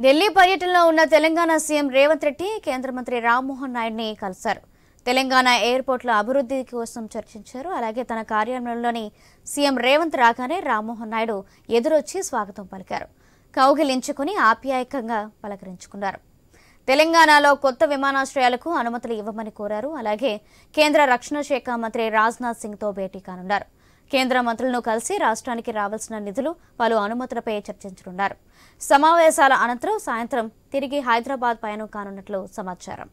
ఢిల్లీ పర్యటనలో ఉన్న తెలంగాణ సీఎం రేవంత్ రెడ్డి కేంద్ర మంత్రి రామ్మోహన్ నాయుడిని కలిశారు. తెలంగాణ ఎయిర్పోర్ట్ల అభివృద్ధి కోసం చర్చించారు. అలాగే తన కార్యాలయంలోని సీఎం రేవంత్ రాగానే రామ్మోహన్ నాయుడు ఎదురొచ్చి స్వాగతం పలికారు. కౌగిలించుకుని ఆప్యాయంగా పలకరించుకున్నారు. తెలంగాణలో కొత్త విమానాశ్రయాలకు అనుమతులు ఇవ్వమని కోరారు. అలాగే కేంద్ర రక్షణ శాఖ మంత్రి రాజ్నాథ్ సింగ్తో భేటీ కానున్నారు. కేంద్ర మంత్రులను కలిసి రాష్ట్రానికి రావాల్సిన నిధులు, పలు అనుమతులపై చర్చించనున్నారు. సమావేశాల అనంతరం సాయంత్రం తిరిగి హైదరాబాద్ పయనం కానున్నట్లు సమాచారం.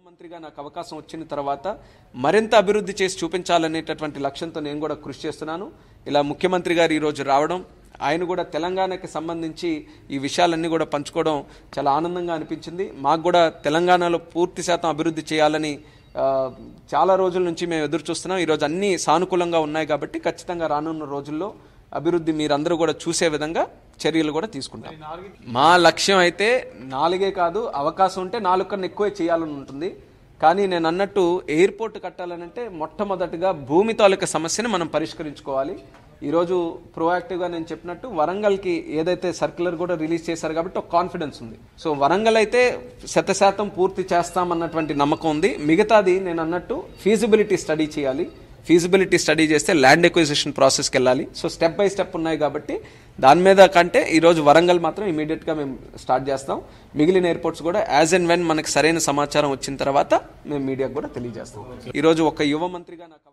మంత్రిగా నాకు అవకాశం వచ్చిన తర్వాత మరింత అభివృద్ధి చేసి చూపించాలనేటటువంటి లక్ష్యంతో నేను కూడా కృషి చేస్తున్నాను. ఇలా ముఖ్యమంత్రి గారు ఈరోజు రావడం, ఆయన కూడా తెలంగాణకి సంబంధించి ఈ విషయాలన్నీ కూడా పంచుకోవడం చాలా ఆనందంగా అనిపించింది. మాకు కూడా తెలంగాణలో పూర్తి శాతం అభివృద్ధి చేయాలని చాలా రోజుల నుంచి మేము ఎదురు చూస్తున్నాం. ఈరోజు అన్నీ సానుకూలంగా ఉన్నాయి కాబట్టి ఖచ్చితంగా రానున్న రోజుల్లో అభివృద్ధి మీరందరూ కూడా చూసే విధంగా చర్యలు కూడా తీసుకుంటాం. మా లక్ష్యం అయితే 4 కాదు, అవకాశం ఉంటే 4 కన్నా ఎక్కువే చేయాలని ఉంటుంది. కానీ నేను అన్నట్టు ఎయిర్పోర్ట్ కట్టాలనంటే మొట్టమొదటిగా భూమి తాలూకా సమస్యను మనం పరిష్కరించుకోవాలి. ఈరోజు ప్రోయాక్టివ్గా నేను చెప్పినట్టు వరంగల్కి ఏదైతే సర్క్యులర్ కూడా రిలీజ్ చేశారు కాబట్టి ఒక కాన్ఫిడెన్స్ ఉంది. సో వరంగల్ అయితే 100% పూర్తి చేస్తామన్నటువంటి నమ్మకం ఉంది. మిగతాది నేను అన్నట్టు ఫీజిబిలిటీ స్టడీ చేయాలి. ఫీజిబిలిటీ స్టడీ చేస్తే ల్యాండ్ ఎక్విజిషన్ ప్రాసెస్కి వెళ్ళాలి. సో స్టెప్ బై స్టెప్ ఉన్నాయి కాబట్టి దాని మీద కంటే ఈరోజు వరంగల్ మాత్రం ఇమీడియట్గా మేము స్టార్ట్ చేస్తాం. మిగిలిన ఎయిర్పోర్ట్స్ కూడా యాజ్ అండ్ వెన్ మనకి సరైన సమాచారం వచ్చిన తర్వాత మేము మీడియాకు కూడా తెలియజేస్తాం. ఈరోజు ఒక యువ మంత్రిగా నాకు